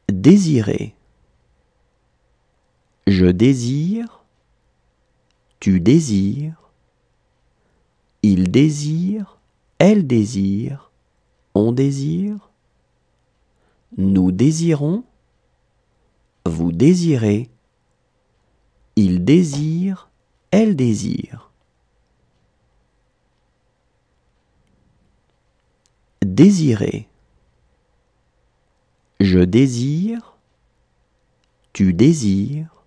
Désirer. Je désire, tu désires, il désire, elle désire, on désire, nous désirons, vous désirez, il désire, elle désire. Désirer. Je désire, tu désires,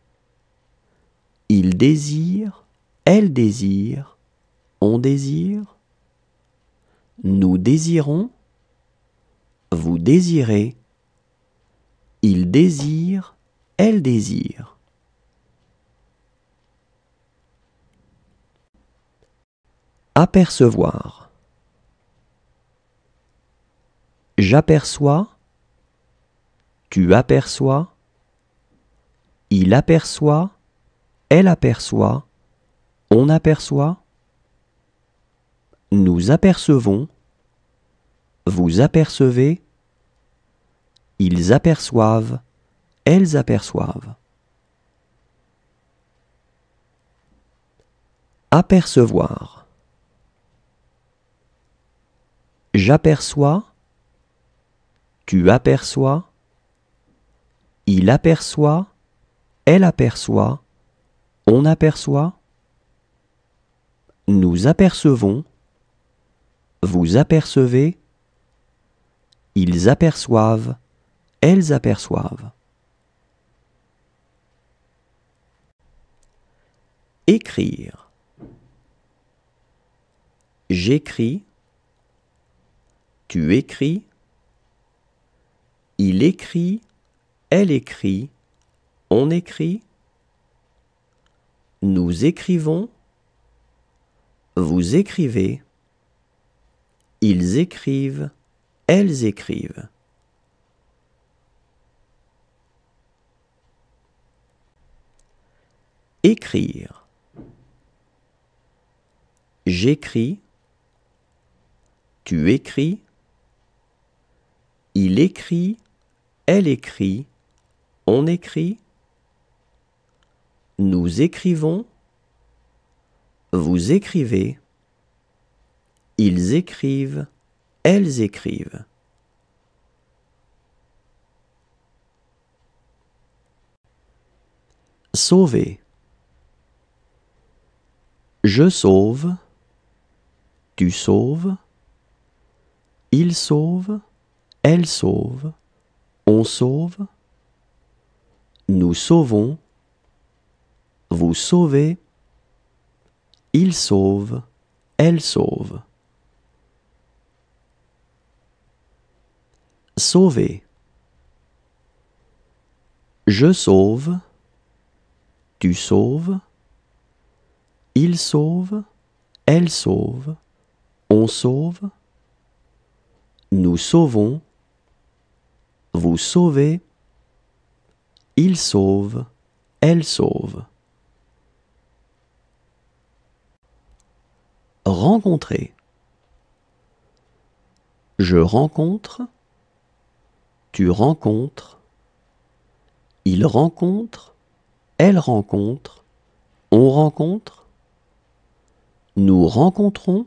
il désire, elle désire, on désire, nous désirons, vous désirez, il désire, elle désire. Apercevoir. J'aperçois, tu aperçois, il aperçoit, elle aperçoit, on aperçoit, nous apercevons, vous apercevez, ils aperçoivent, elles aperçoivent. Apercevoir. J'aperçois, tu aperçois, il aperçoit, elle aperçoit, on aperçoit, nous apercevons, vous apercevez, ils aperçoivent, elles aperçoivent. Écrire. J'écris, tu écris, il écrit, elle écrit, on écrit, nous écrivons, vous écrivez, ils écrivent, elles écrivent. Écrire. J'écris, tu écris, il écrit, elle écrit, on écrit, nous écrivons, vous écrivez, ils écrivent, elles écrivent. Sauver. Je sauve, tu sauves, il sauve, elle sauve, on sauve, nous sauvons, vous sauvez, il sauve, elle sauve. Sauver. Je sauve, tu sauves, il sauve, elle sauve, on sauve, nous sauvons, vous sauvez, il sauve, elle sauve. Rencontrer. Je rencontre, tu rencontres, il rencontre, elle rencontre, on rencontre, nous rencontrons,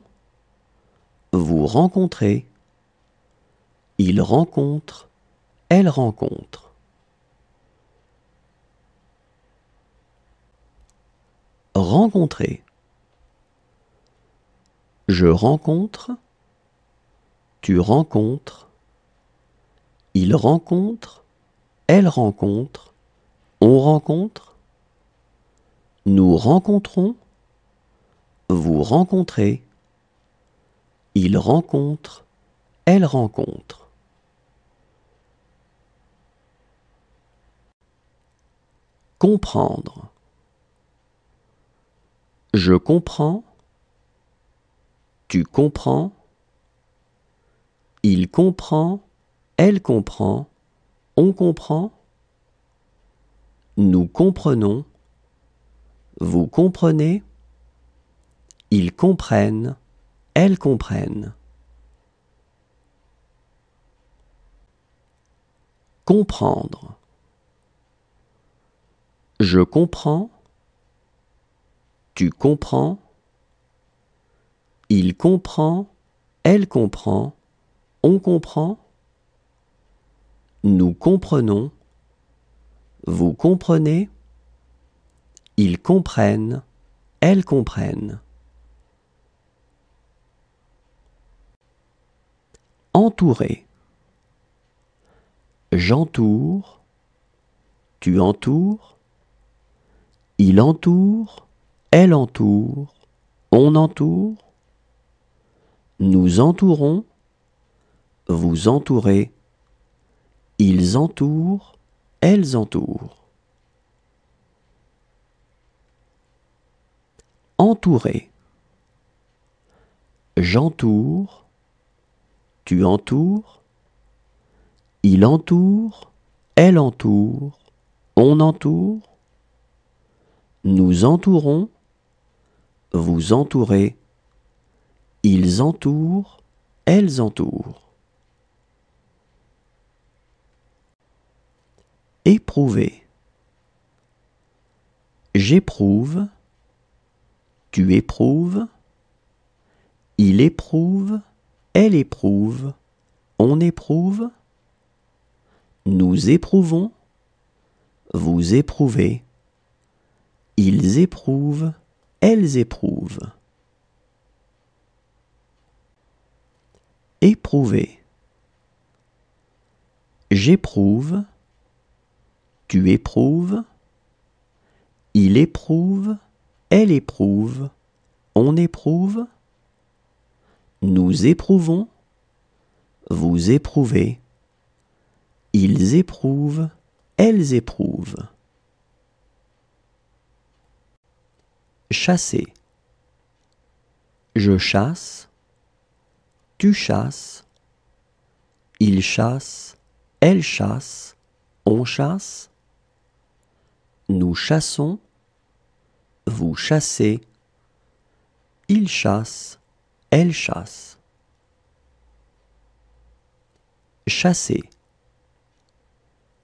vous rencontrez, il rencontre, elle rencontre. Rencontrer. Je rencontre, tu rencontres, il rencontre, elle rencontre, on rencontre, nous rencontrons, vous rencontrez, il rencontre, elle rencontre. Comprendre. Je comprends, tu comprends, il comprend, elle comprend, on comprend, nous comprenons, vous comprenez, ils comprennent, elles comprennent. comprendre. Je comprends, tu comprends, il comprend, elle comprend, on comprend, nous comprenons, vous comprenez, ils comprennent, elles comprennent. Entourer. J'entoure, tu entoures, il entoure, elle entoure, on entoure, nous entourons, vous entourez, ils entourent, elles entourent. Entourer. J'entoure, tu entoures, il entoure, elle entoure, on entoure, nous entourons, vous entourez, ils entourent, elles entourent. Éprouver. J'éprouve, tu éprouves, il éprouve, elle éprouve, on éprouve, nous éprouvons, vous éprouvez, ils éprouvent, elles éprouvent. Éprouver. J'éprouve, tu éprouves, il éprouve, elle éprouve, on éprouve, nous éprouvons, vous éprouvez, ils éprouvent, elles éprouvent. Chasser. Je chasse, tu chasses, il chasse, elle chasse, on chasse, nous chassons, vous chassez, il chasse, elle chasse. Chasser.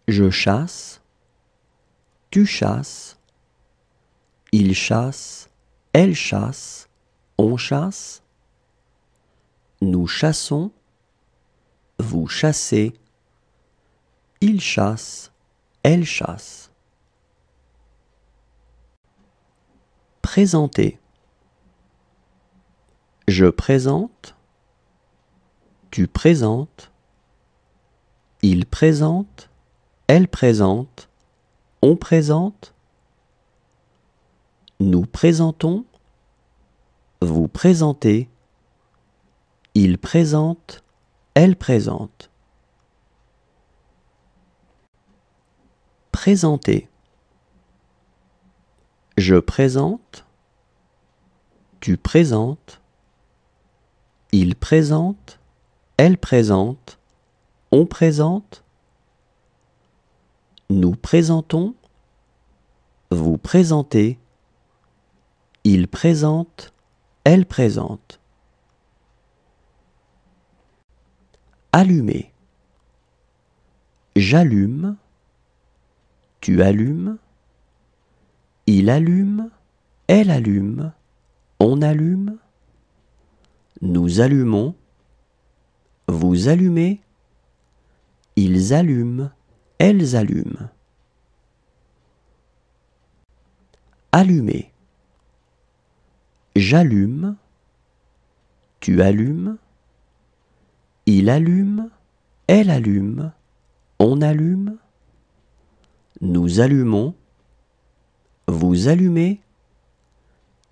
Je chasse, tu chasses, il chasse, elle chasse, on chasse, nous chassons, vous chassez, il chasse, elle chasse. Présenter. Je présente, tu présentes, il présente, elle présente, on présente, nous présentons, vous présentez, il présente, elle présente. Présenter. Je présente, tu présentes, il présente, elle présente, on présente, nous présentons, vous présentez, il présente, elle présente. Allumer. J'allume, tu allumes, il allume, elle allume, on allume, nous allumons, vous allumez, ils allument, elles allument. Allumer. J'allume, tu allumes, il allume, elle allume, on allume, nous allumons, vous allumez,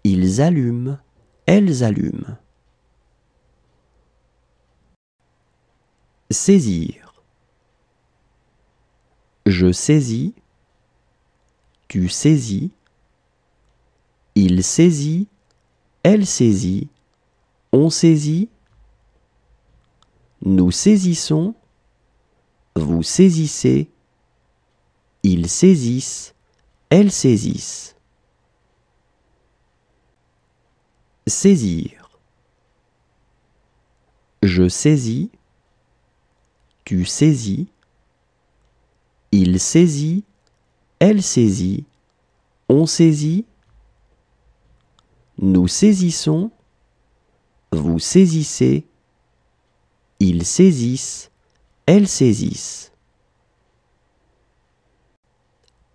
ils allument, elles allument. Saisir. Je saisis, tu saisis, il saisit, elle saisit, on saisit, nous saisissons, vous saisissez, ils saisissent, elles saisissent. Saisir. Je saisis, tu saisis, Il saisit, elle saisit, on saisit. Nous saisissons, vous saisissez. Ils saisissent, elles saisissent.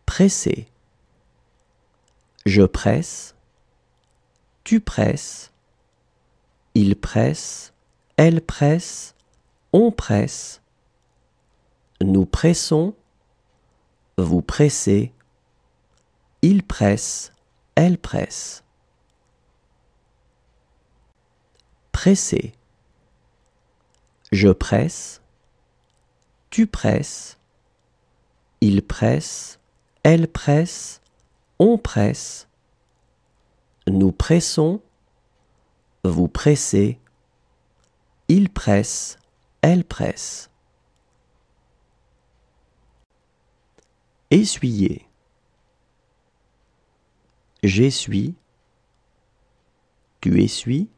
Presser. Je presse, tu presses. Il presse, elle presse, on presse. Nous pressons, vous pressez. Il presse, elle presse. Presser. Je presse, tu presses. Il presse, elle presse, on presse. Nous pressons, vous pressez. Il presse, elle presse. Essuyer. J'essuie, tu essuies.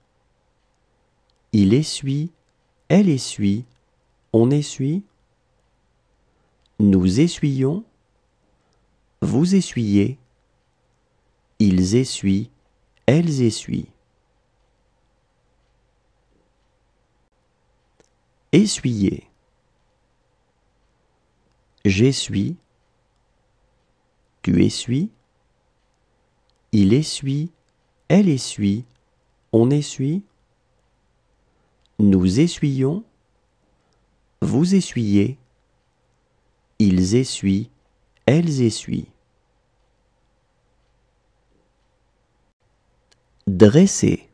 Il essuie, elle essuie, on essuie. Nous essuyons, vous essuyez. Ils essuient, elles essuient. Essuyer. J'essuie, tu essuies. Il essuie, elle essuie, on essuie. Nous essuyons, vous essuyez. Ils essuient, elles essuient. Dresser.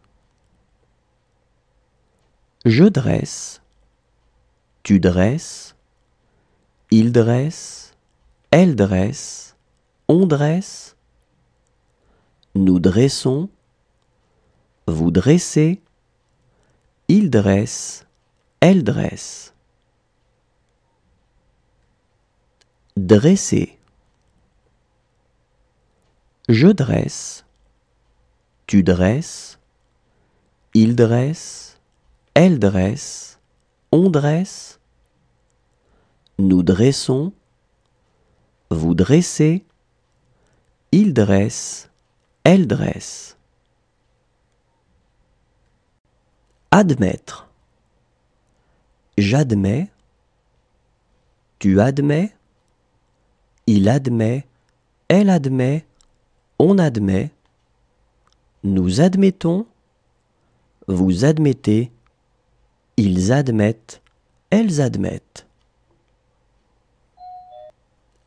Je dresse, tu dresses. Il dresse, elle dresse, on dresse. Nous dressons, vous dressez. Il dresse, elle dresse. Dresser. Je dresse, tu dresses. Il dresse, elle dresse, on dresse. Nous dressons, vous dressez. Il dresse, elle dresse. Admettre. J'admets, tu admets. Il admet, elle admet, on admet. Nous admettons, vous admettez. Ils admettent, elles admettent.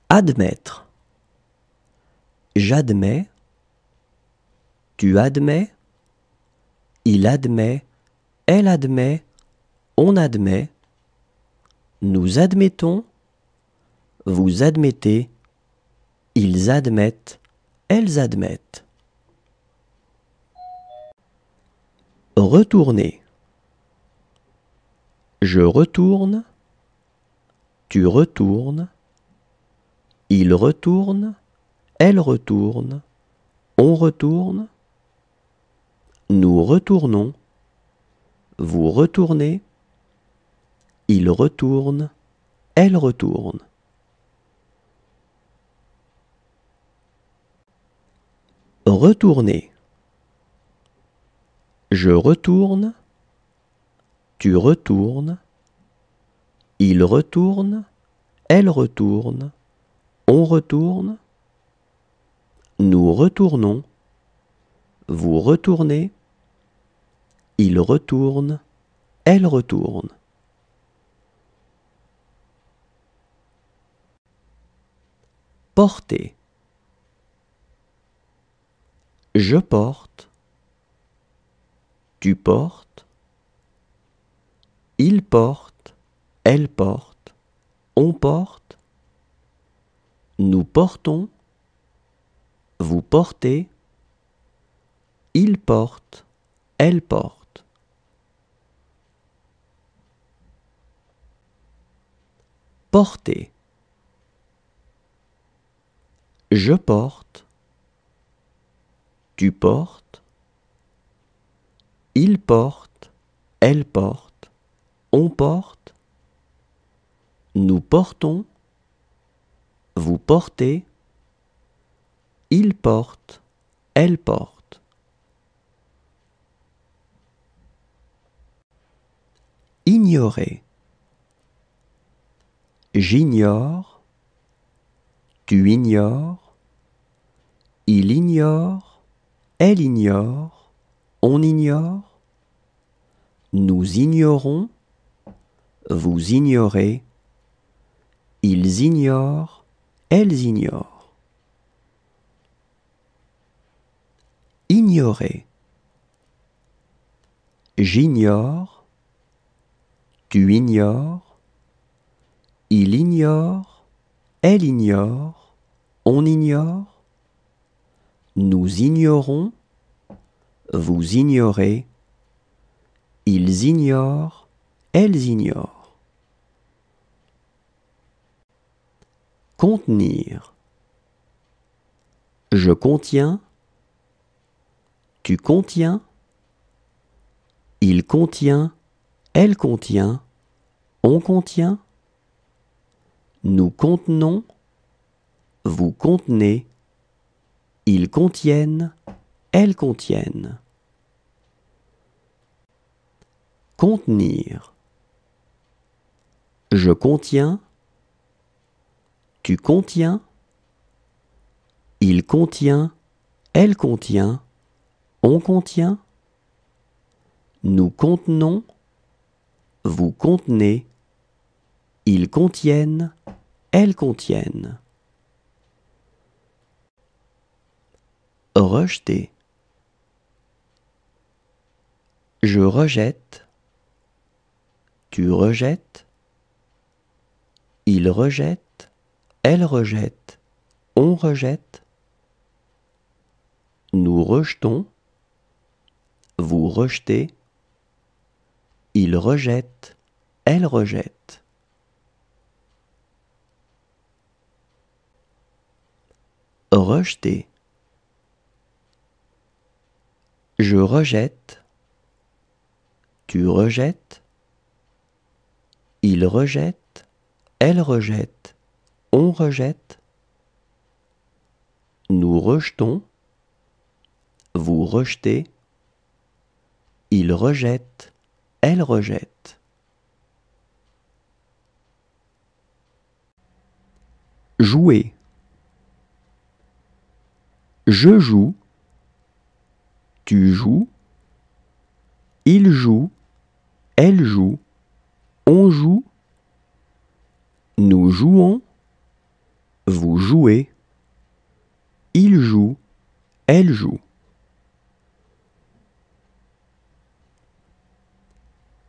Admettre. J'admets, tu admets. Il admet, elle admet, on admet. Nous admettons, vous admettez. Ils admettent, elles admettent. Retourner. Je retourne, tu retournes. Il retourne, elle retourne, on retourne. Nous retournons, vous retournez. Il retourne, elle retourne. Retourner. Je retourne, tu retournes. Il retourne, elle retourne, on retourne. Nous retournons, vous retournez. Il retourne, elle retourne. Porter. Je porte, tu portes. Il porte, elle porte, on porte. Nous portons, vous portez. Il porte, elle porte. Porter. Je porte, tu portes. Il porte, elle porte, on porte. Nous portons, vous portez, il porte, elle porte. Ignorer. J'ignore, tu ignores, il ignore, elle ignore, on ignore, nous ignorons, vous ignorez, ils ignorent, elles ignorent. Ignorer. J'ignore, tu ignores, il ignore, elle ignore, on ignore, nous ignorons, vous ignorez, ils ignorent, elles ignorent. Contenir. Je contiens, tu contiens, il contient, elle contient, on contient, nous contenons, vous contenez, ils contiennent, elles contiennent. Contenir. Je contiens, tu contiens, il contient, elle contient, on contient, nous contenons, vous contenez, ils contiennent, elles contiennent. Rejeter. Je rejette, tu rejettes, il rejette, elle rejette, on rejette, nous rejetons, vous rejetez, il rejette, elle rejette. Rejeter. Je rejette, tu rejettes, il rejette, elle rejette, on rejette, nous rejetons, vous rejetez, il rejette, elle rejette. Jouer. Je joue, tu joues, il joue, elle joue, on joue, nous jouons, vous jouez, il joue, elle joue.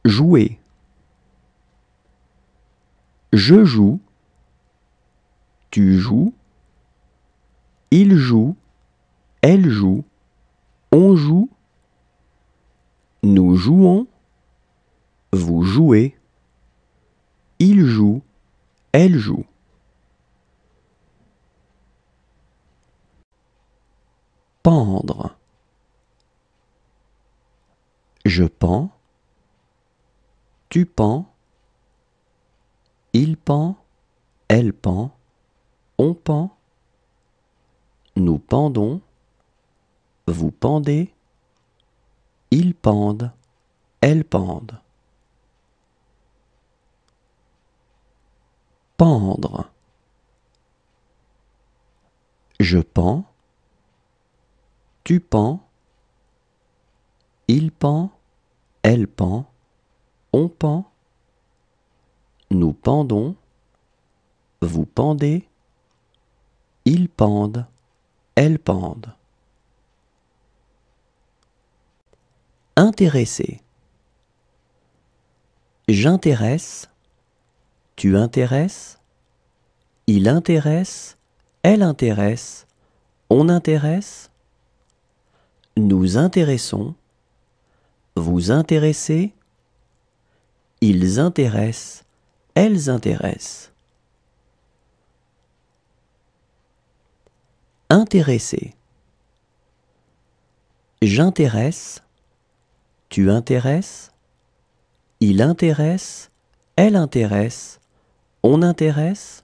Jouer. Je joue, tu joues, il joue, elle joue, on joue, nous jouons, vous jouez, il joue, elle joue. Pendre. Je pends, tu pends, il pend, elle pend, on pend, nous pendons, vous pendez, ils pendent, elles pendent. Pendre. Je pends, tu pends, il pend, elle pend, on pend, nous pendons, vous pendez, ils pendent, elles pendent. Intéresser. J'intéresse, tu intéresses, il intéresse, elle intéresse, on intéresse, nous intéressons, vous intéressez, ils intéressent, elles intéressent. Intéresser. J'intéresse, tu intéresses, il intéresse, elle intéresse, on intéresse,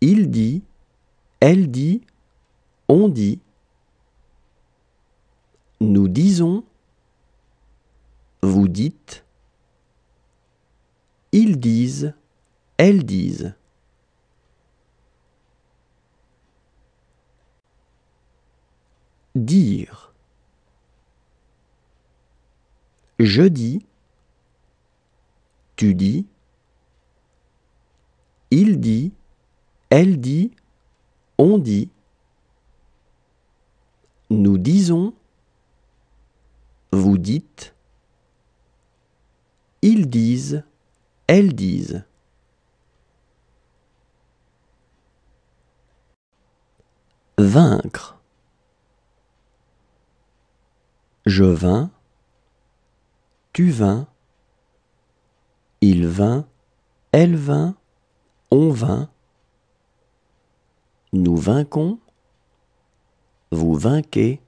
il dit, elle dit, on dit. Nous disons, vous dites. Ils disent, elles disent. Dire. Je dis, tu dis. il dit, elle dit, on dit. Nous disons, vous dites. Ils disent, elles disent. Vaincre. Je vins, tu vins, il vint, elle vint, on vint. Nous vainquons, vous vainquez,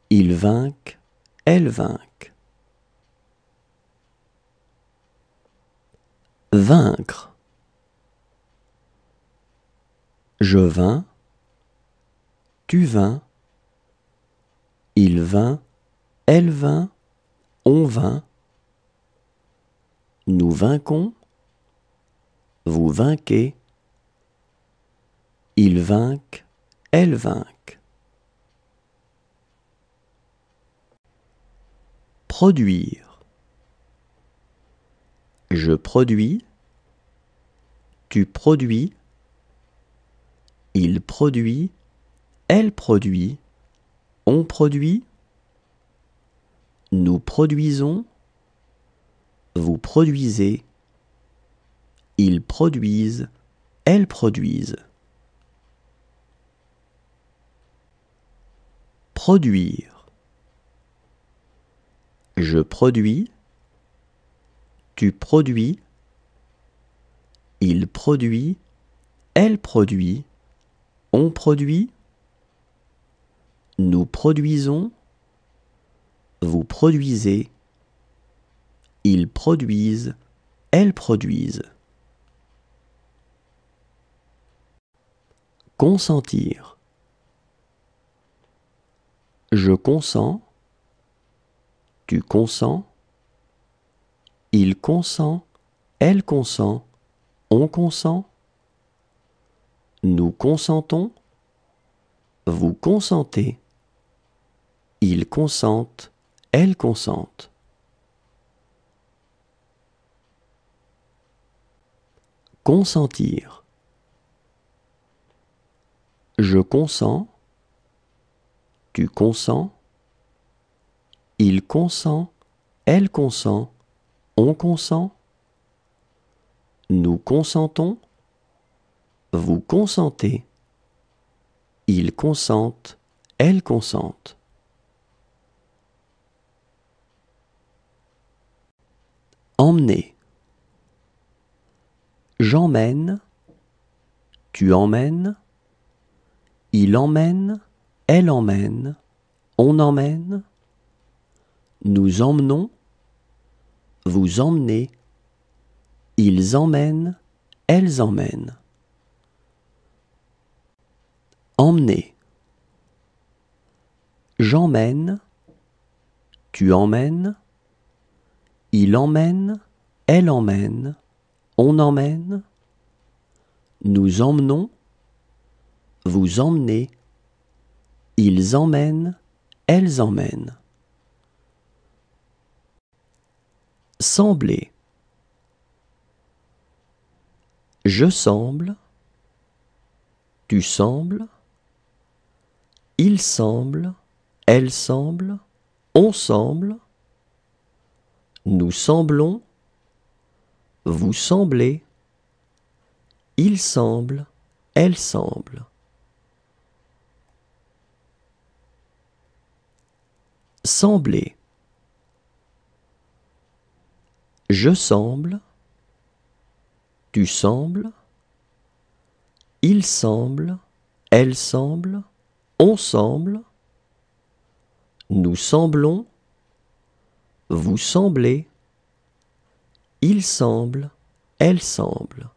ils vainquent, elles vainquent. Vaincre. Je vins, tu vins, il vint, elle vint, on vint. Nous vainquons, vous vainquez, ils vainquent, elles vainquent. Produire. Je produis, tu produis, il produit, elle produit, on produit, nous produisons, vous produisez, ils produisent, elles produisent. Produire. Je produis, tu produis, il produit, elle produit, on produit, nous produisons, vous produisez, ils produisent, elles produisent. Consentir. Je consens, tu consens, il consent, elle consent, on consent, nous consentons, vous consentez, ils consentent, elles consentent. Consentir. Je consens, tu consens, il consent, elle consent, on consent, nous consentons, vous consentez, ils consentent, elles consentent. Emmener. J'emmène, tu emmènes, il emmène, elle emmène, on emmène, nous emmenons, vous emmenez, ils emmènent, elles emmènent. Emmener. J'emmène, tu emmènes, il emmène, elle emmène, on emmène, nous emmenons, vous emmenez, ils emmènent, elles emmènent. Sembler. Je semble, tu sembles, il semble, elle semble, on semble, nous semblons, vous semblez, il semble, elle semble. Sembler. Je semble, tu sembles, il semble, elle semble, on semble, nous semblons, vous semblez, il semble, elle semble.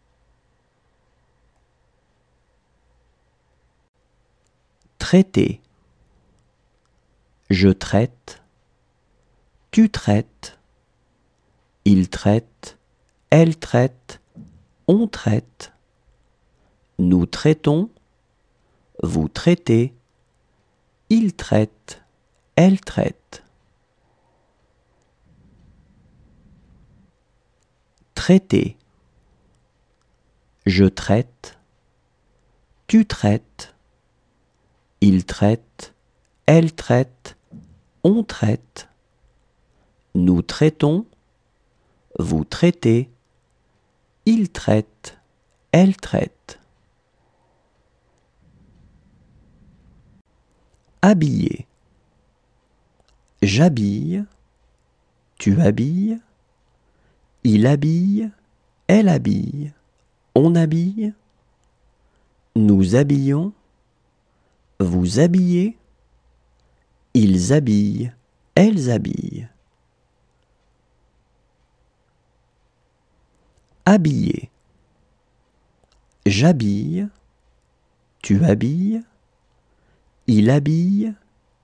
Traiter. Je traite, tu traites, il traite, elle traite, on traite, nous traitons, vous traitez, il traite, elle traite. Traiter. Je traite, tu traites, il traite, elle traite, on traite, nous traitons, vous traitez, il traite, elle traite. Habiller. J'habille, tu habilles, il habille, elle habille, on habille, nous habillons, vous habillez, ils habillent, elles habillent. Habiller. J'habille, tu habilles, il habille,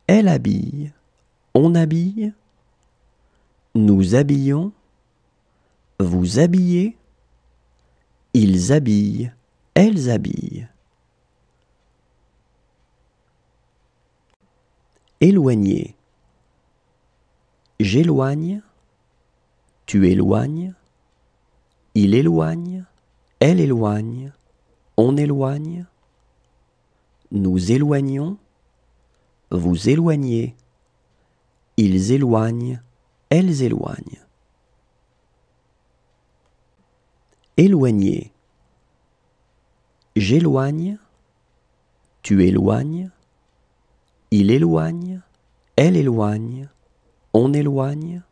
elle habille, on habille, nous habillons, vous habillez, ils habillent, elles habillent. Éloigner. J'éloigne, tu éloignes, il éloigne, elle éloigne, on éloigne, nous éloignons, vous éloignez, ils éloignent, elles éloignent. Éloigner. J'éloigne, tu éloignes, il éloigne, elle éloigne, on éloigne,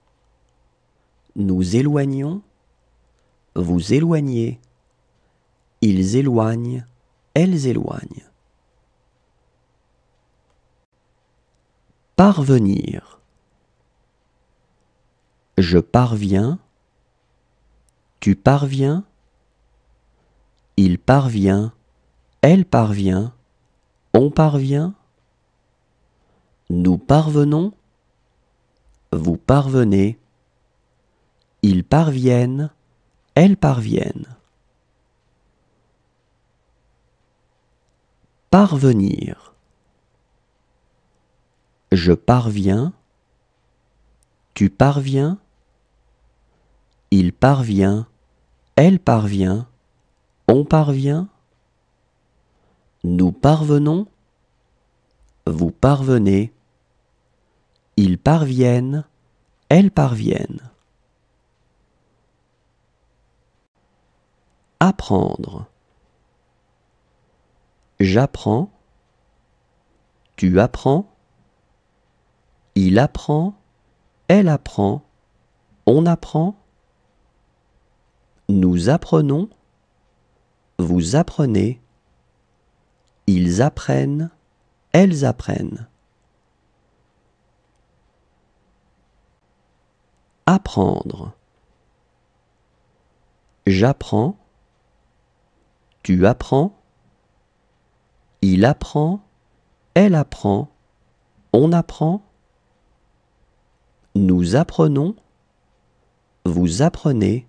nous éloignons, vous éloignez, ils éloignent, elles éloignent. Parvenir. Je parviens, tu parviens, il parvient, elle parvient, on parvient, nous parvenons, vous parvenez, ils parviennent, elles parviennent. Parvenir. Je parviens, tu parviens, il parvient, elle parvient, on parvient, nous parvenons, vous parvenez, ils parviennent, elles parviennent. Apprendre. J'apprends, tu apprends, il apprend, elle apprend, on apprend, nous apprenons, vous apprenez, ils apprennent, elles apprennent. Apprendre. J'apprends, tu apprends, il apprend, elle apprend, on apprend, nous apprenons, vous apprenez,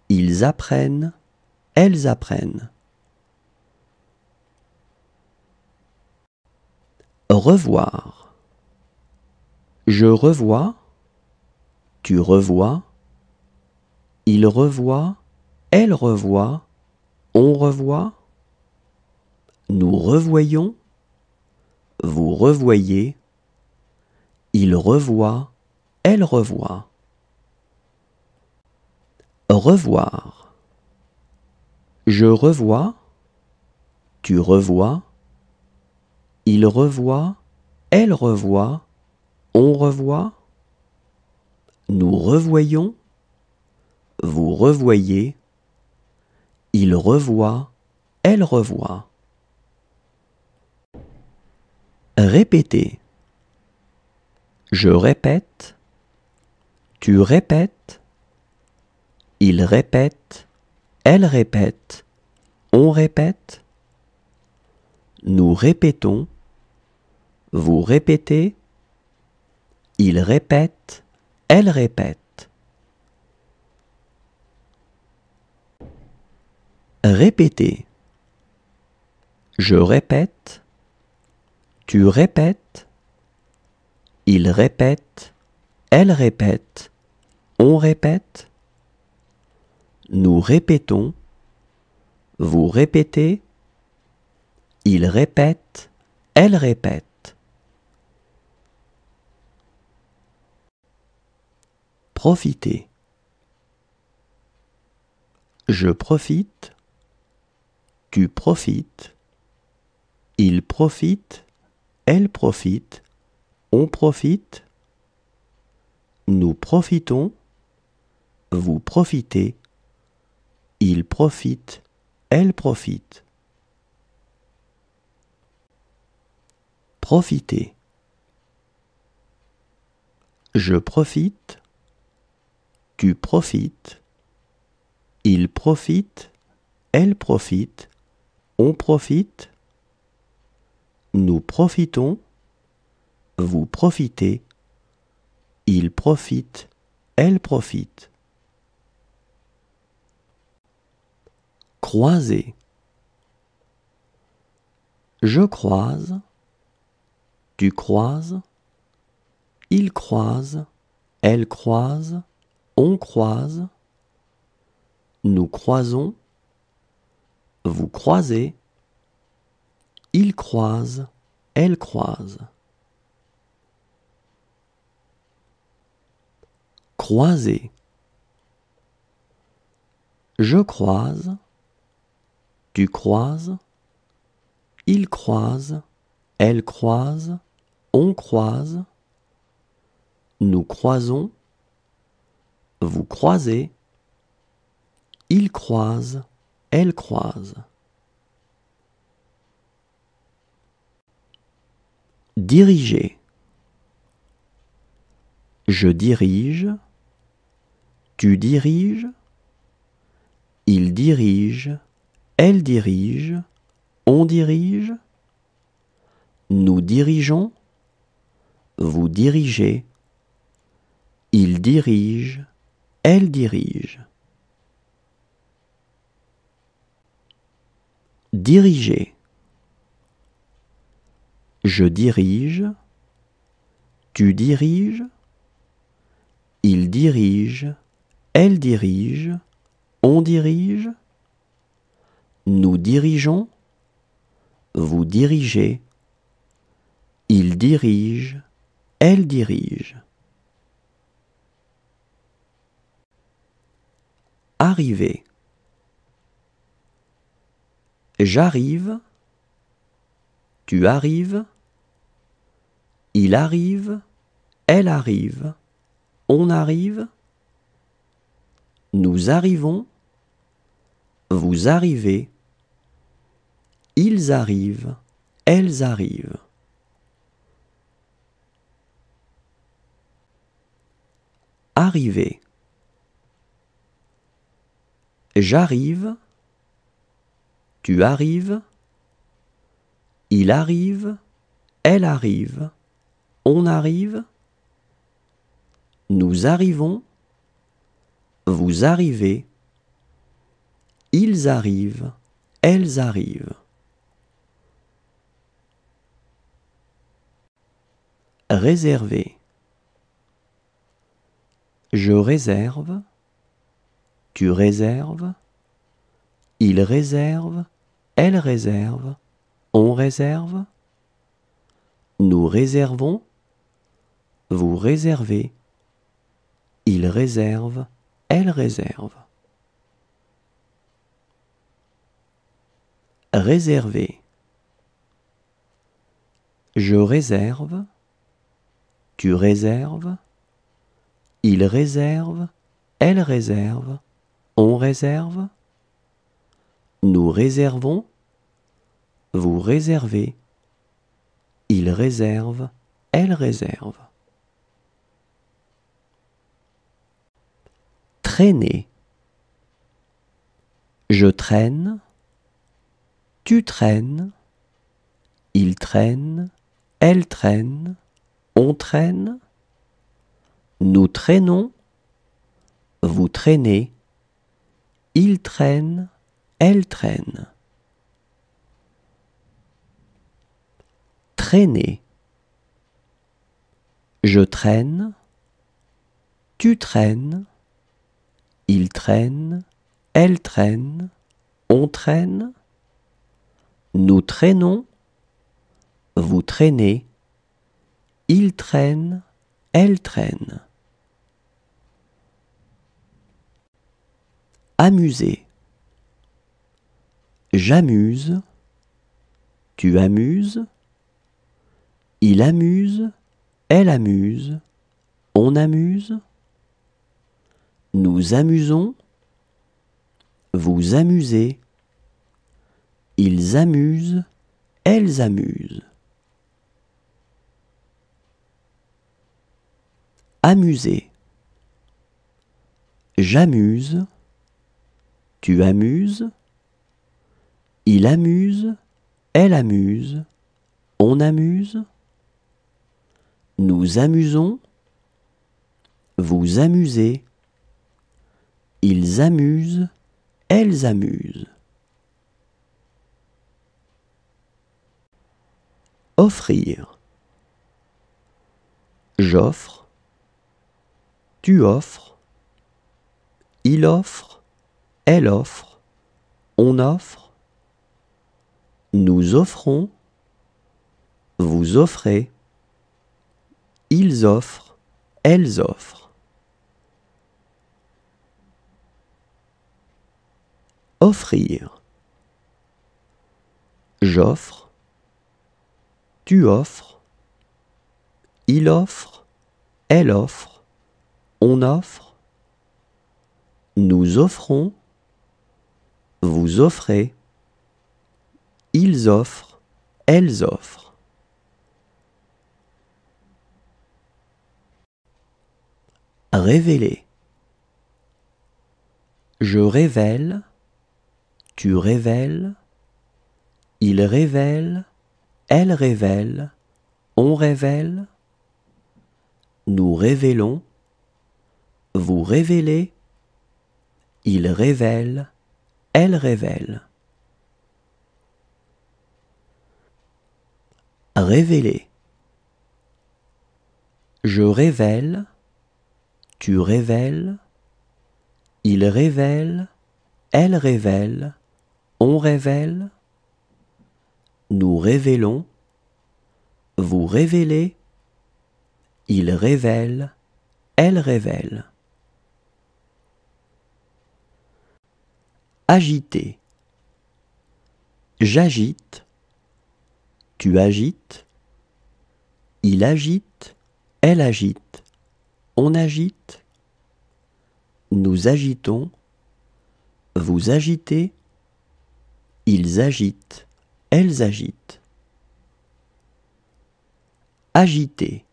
ils apprennent, elles apprennent. Revoir. Je revois, tu revois, il revoit, elle revoit, on revoit, nous revoyons, vous revoyez, il revoit, elle revoit. Revoir. Je revois, tu revois, il revoit, elle revoit, on revoit, nous revoyons, vous revoyez, il revoit, elle revoit. Répéter. Je répète, tu répètes, il répète, elle répète, on répète, nous répétons, vous répétez, il répète, elle répète. Répéter. Je répète, tu répètes, il répète, elle répète, on répète, nous répétons, Vous répétez. Il répète. Elle répète. Profiter. Je profite. Tu profites. Il profite. Elle profite. On profite. Nous profitons. Vous profitez. Il profite. Elle profite. Profiter. Je profite. Tu profites. Il profite. Elle profite. On profite. Nous profitons. Vous profitez. Il profite. Elle profite. Croiser. Je croise. Tu croises. Il croise. Elle croise. On croise. Nous croisons. Vous croisez. Il croise. Elle croise. Croiser. Je croise. Tu croises. Il croise. Elle croise. On croise. Nous croisons. Vous croisez. Il croise. Elle croise. Diriger. Je dirige. Tu diriges. Il dirige. Elle dirige. On dirige. Nous dirigeons. Vous dirigez. Il dirige. Elle dirige. Diriger. Je dirige. Tu diriges. Il dirige. Elle dirige. On dirige. Nous dirigeons. Vous dirigez. Il dirige. Elle dirige. Arriver. J'arrive. Tu arrives. Il arrive. Elle arrive. On arrive. Nous arrivons. Vous arrivez. Ils arrivent. Elles arrivent. Arriver. J'arrive. Tu arrives. Il arrive. Elle arrive. On arrive. Nous arrivons. Vous arrivez. Ils arrivent. Elles arrivent. Réserver. Je réserve. Tu réserves. Il réserve. Elle réserve. On réserve. Nous réservons. Vous réservez. Il réserve. Elle réserve. Réserver. Je réserve. Tu réserves. Il réserve. Elle réserve. On réserve. Nous réservons. Vous réservez. Il réserve. Elle réserve. Traîner. Je traîne. Tu traînes. Il traîne. Elle traîne. On traîne. Nous traînons. Vous traînez. Il traîne. Elle traîne. Traîner. Je traîne. Tu traînes. Il traîne. Elle traîne. on traîne, nous traînons, vous traînez, il traîne, elle traîne. Amuser. J'amuse, tu amuses, il amuse, elle amuse, on amuse, nous amusons, vous amusez, ils amusent, elles amusent. Amuser. J'amuse, tu amuses, il amuse, elle amuse, on amuse, nous amusons, vous amusez, ils amusent, elles amusent. Offrir. J'offre, tu offres, il offre, elle offre, on offre, nous offrons, vous offrez, ils offrent, elles offrent. Offrir. J'offre, tu offres, il offre, elle offre, on offre, nous offrons, vous offrez, ils offrent, elles offrent. Révéler. Je révèle, tu révèles, il révèle, elle révèle, on révèle, nous révélons, vous révélez, il révèle, elle révèle. Révéler. Je révèle, tu révèles, il révèle, elle révèle, on révèle, nous révélons, vous révélez, il révèle, elle révèle. Agiter. J'agite, tu agites, il agite, elle agite, on agite, nous agitons, vous agitez, ils agitent, elles agitent. Agiter.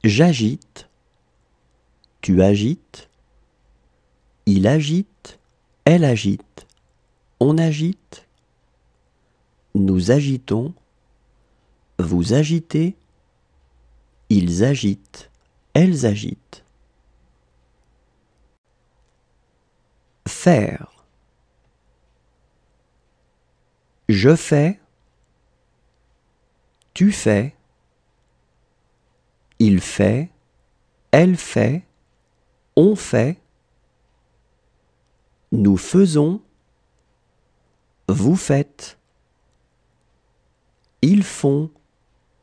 J'agite, tu agites, il agite, elle agite, on agite, nous agitons, vous agitez, ils agitent, elles agitent. Faire. Je fais, tu fais, il fait, elle fait, on fait, nous faisons, vous faites, ils font,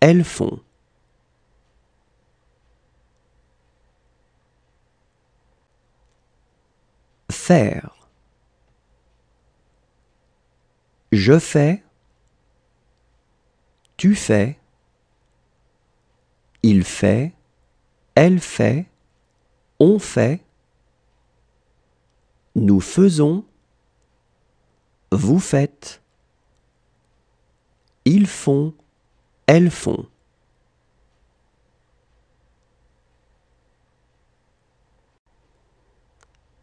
elles font. Faire. Je fais, tu fais, il fait, elle fait, on fait, nous faisons, vous faites, ils font, elles font.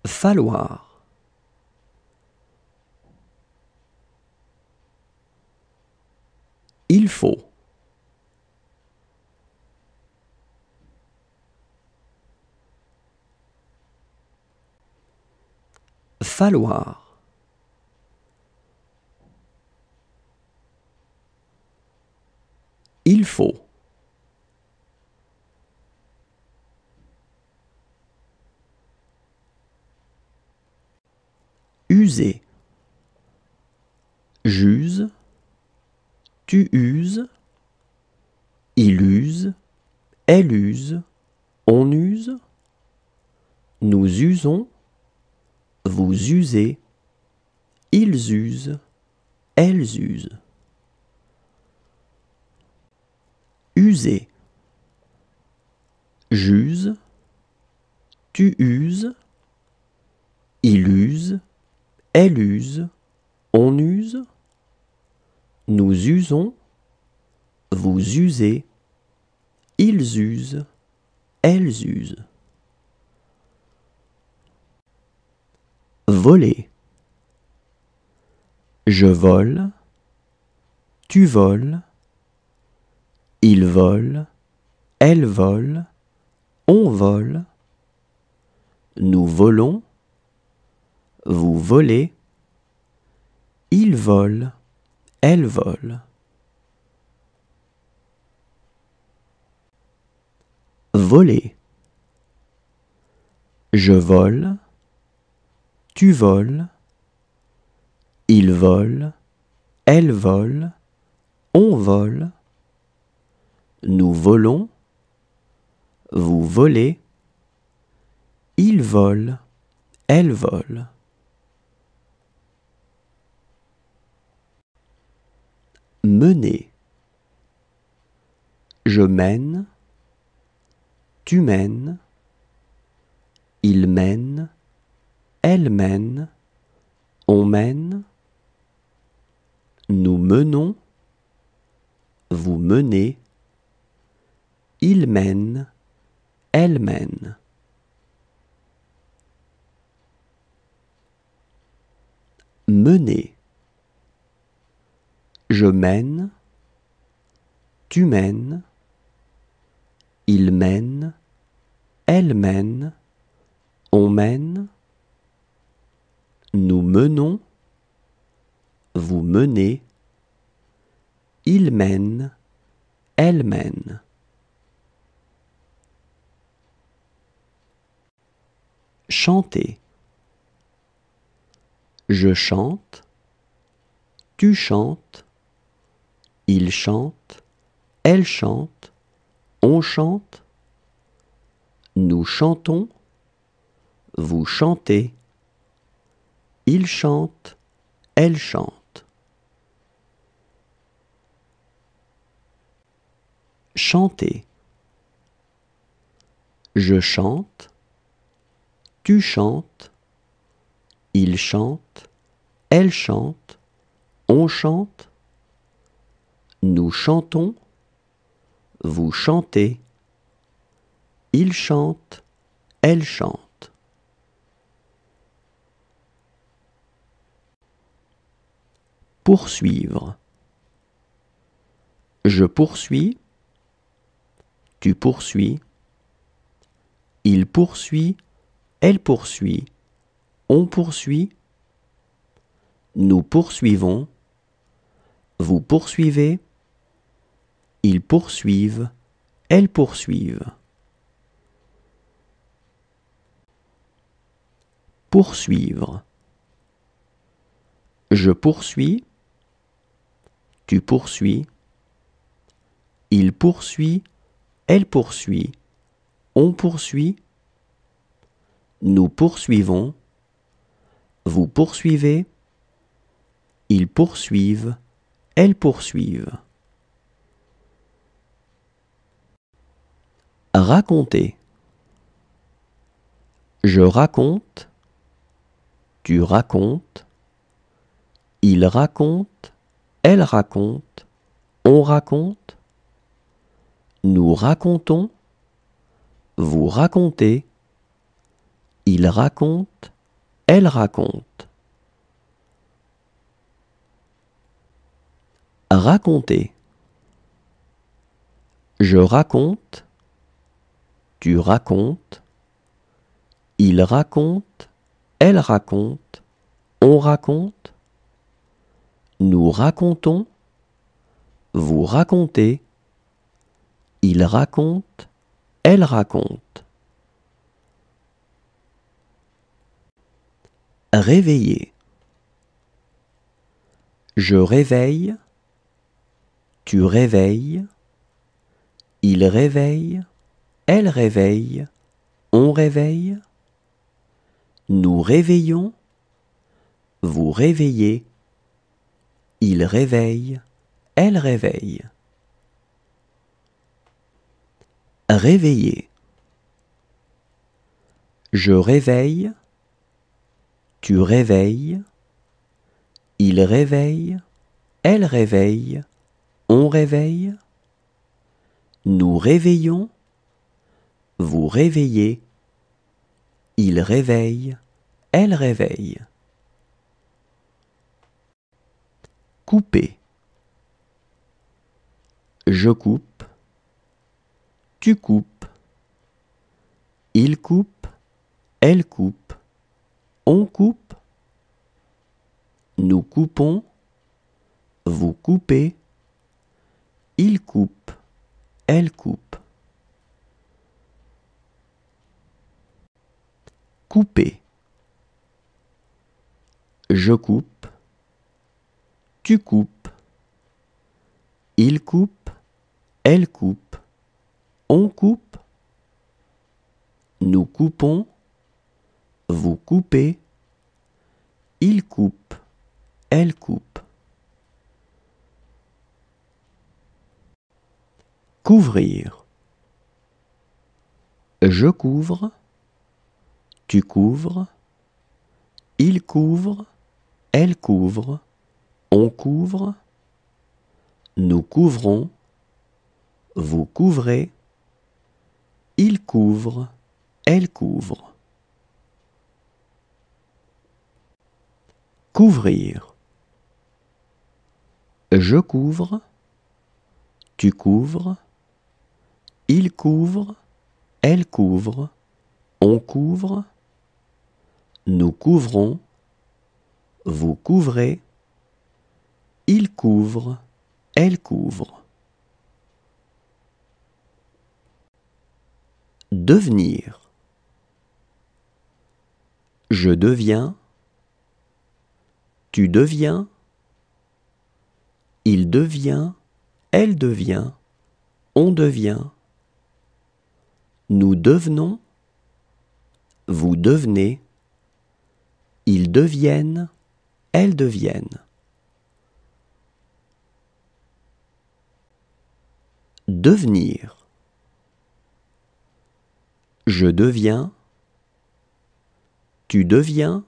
Falloir. Il faut. Falloir. Il faut. User. j'use, tu uses, il use, elle use, on use, nous usons, vous usez, ils usent, elles usent. User. J'use, tu uses, il use, elle use, on use, nous usons, vous usez, ils usent, elles usent. Voler. Je vole, tu voles, il vole, elle vole, on vole, nous volons, vous volez, il vole, elle vole. Voler. Je vole, tu voles, il vole, elle vole, on vole, nous volons, vous volez, il vole, elle vole. Mener. Je mène, tu mènes, il mène, elle mène, on mène, nous menons, vous menez, il mène, elle mène. Mener. Je mène, tu mènes, il mène, elle mène, on mène, nous menons, vous menez, il mène, elle mène. Chanter. Je chante, tu chantes, il chante, elle chante, on chante, nous chantons, vous chantez, il chante, elle chante. Chanter. Je chante, tu chantes, il chante, elle chante, on chante, nous chantons, vous chantez, il chante, elle chante. Poursuivre. Je poursuis, tu poursuis, il poursuit, elle poursuit, on poursuit, nous poursuivons, vous poursuivez, ils poursuivent, elles poursuivent. Poursuivre. Je poursuis, tu poursuis, il poursuit, elle poursuit, on poursuit, nous poursuivons, vous poursuivez, ils poursuivent, elles poursuivent. Raconter. Je raconte, tu racontes, il raconte, elle raconte, on raconte, nous racontons, vous racontez, il raconte, elle raconte. Raconter. Je raconte, tu racontes, il raconte, elle raconte, on raconte, nous racontons, vous racontez, il raconte, elle raconte. Réveiller. Je réveille, tu réveilles, il réveille, elle réveille, on réveille, nous réveillons, vous réveillez, il réveille, elle réveille. Réveiller. Je réveille, tu réveilles, il réveille, elle réveille, on réveille, nous réveillons, vous réveillez, il réveille, elle réveille. Couper. Je coupe, tu coupes, il coupe, elle coupe, on coupe, nous coupons, vous coupez, il coupe, elle coupe. Couper. Je coupe, tu coupes, il coupe, elle coupe, on coupe, nous coupons, vous coupez, il coupe, elle coupe. Couvrir. Je couvre, tu couvres, il couvre, elle couvre, on couvre, nous couvrons, vous couvrez, il couvre, elle couvre. Couvrir. Je couvre, tu couvres, il couvre, elle couvre, on couvre, nous couvrons, vous couvrez, il couvre, elle couvre. Devenir. Je deviens, tu deviens, il devient, elle devient, on devient, nous devenons, vous devenez, ils deviennent, elles deviennent. Devenir. Je deviens, tu deviens,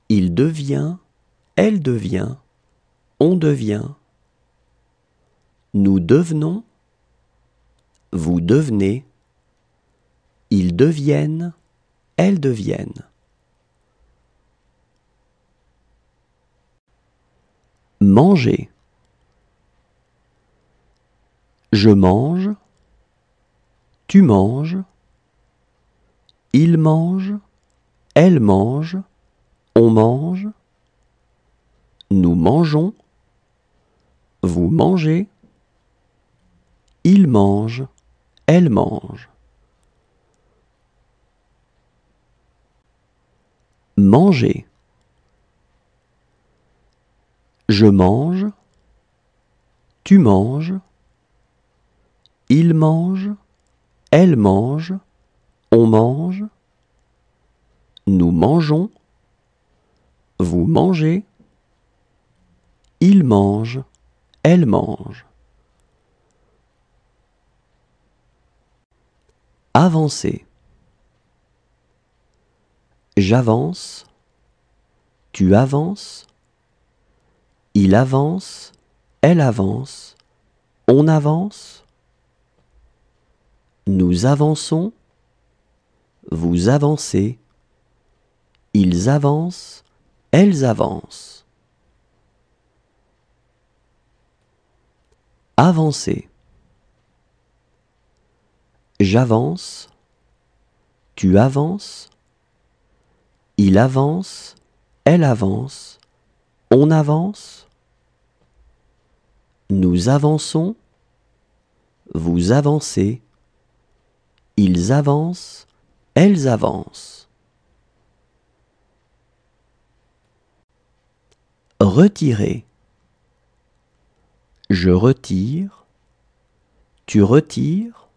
il devient, elle devient, on devient, nous devenons, vous devenez, ils deviennent, elles deviennent. Manger. Je mange, tu manges, il mange, elle mange, on mange, nous mangeons, vous mangez, il mange, elle mange. Manger. Je mange, tu manges, il mange, elle mange, on mange, nous mangeons, vous mangez, il mange, elle mange. Avancer. J'avance, tu avances, il avance, elle avance, on avance, nous avançons, vous avancez, ils avancent, elles avancent. Avancer. J'avance, tu avances, il avance, elle avance, on avance, nous avançons, vous avancez, ils avancent, elles avancent. Retirer. Je retire. Tu retires.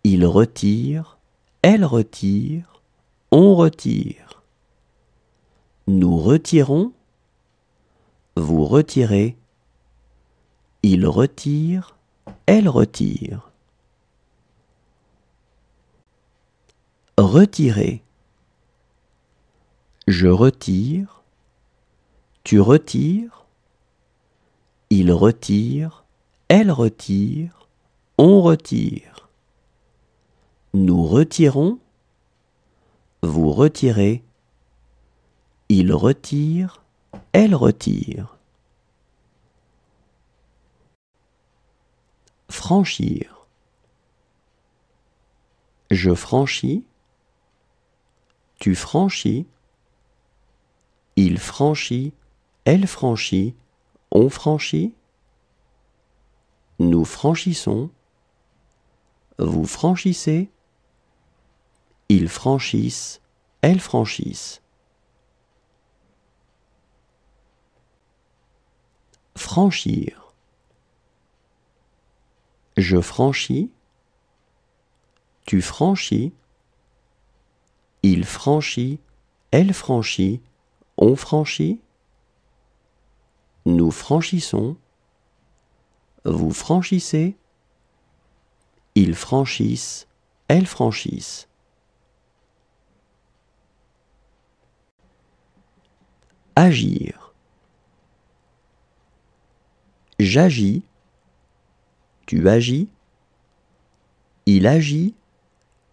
Il retire. Elle retire. On retire. Nous retirons. Vous retirez. Il retire. Elle retire. Retirer. Je retire. Tu retires. Il retire. Elle retire. On retire. Nous retirons. Vous retirez. Il retire. Elle retire. Franchir. Je franchis. Tu franchis. Il franchit. Elle franchit. On franchit. Nous franchissons. Vous franchissez. Ils franchissent. Elles franchissent. Franchir. Je franchis. Tu franchis. Il franchit. Elle franchit. On franchit. Nous franchissons. Vous franchissez. Ils franchissent. Elles franchissent. Agir. J'agis. Tu agis. Il agit.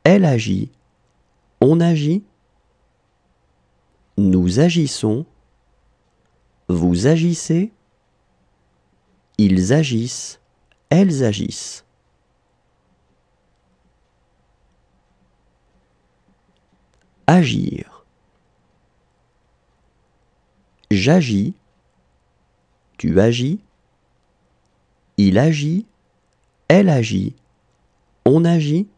Elle agit. On agit. Nous agissons. Vous agissez. Ils agissent. Elles agissent. Agir. J'agis. Tu agis. Il agit. Elle agit. On agit.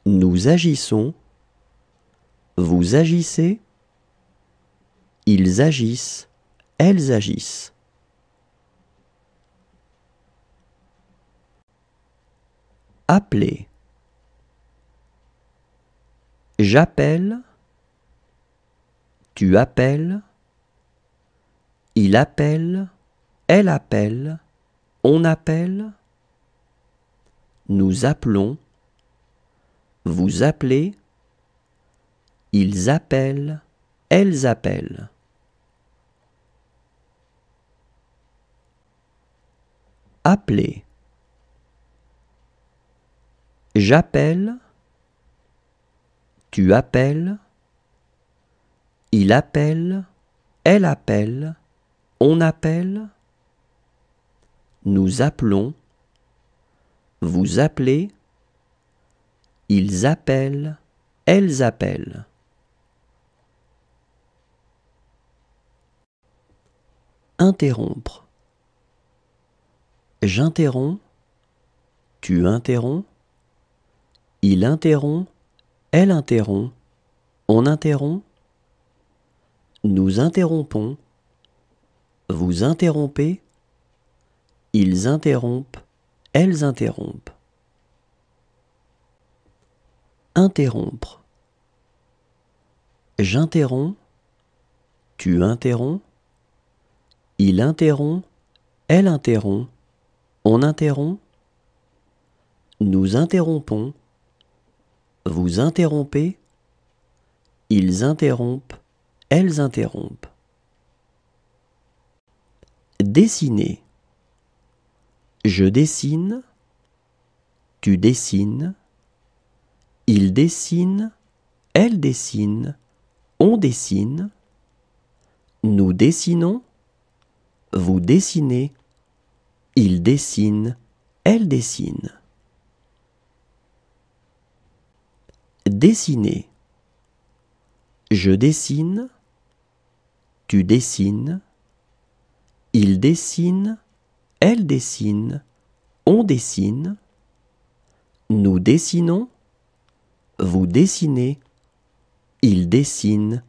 Nous agissons. Vous agissez. Ils agissent. Elles agissent. Appeler. J'appelle. Tu appelles. Il appelle. Elle appelle. On appelle. Nous appelons. Vous appelez. Ils appellent. Elles appellent. Appeler. J'appelle. Tu appelles. Il appelle. Elle appelle. On appelle. Nous appelons. Vous appelez. Ils appellent. Elles appellent. Interrompre. J'interromps. Tu interromps. Il interrompt. Elle interrompt. On interrompt. Nous interrompons. Vous interrompez. Ils interrompent. Elles interrompent. Interrompre. J'interromps. Tu interromps. Il interrompt. Elle interrompt. On interrompt. Nous interrompons. Vous interrompez. Ils interrompent. Elles interrompent. Dessiner. Je dessine. Tu dessines. Il dessine. Elle dessine. On dessine. Nous dessinons. Vous dessinez. Il dessine. Elle dessine. Dessiner. Je dessine. Tu dessines. Il dessine. Elle dessine. On dessine. Nous dessinons. Vous dessinez. Il dessine.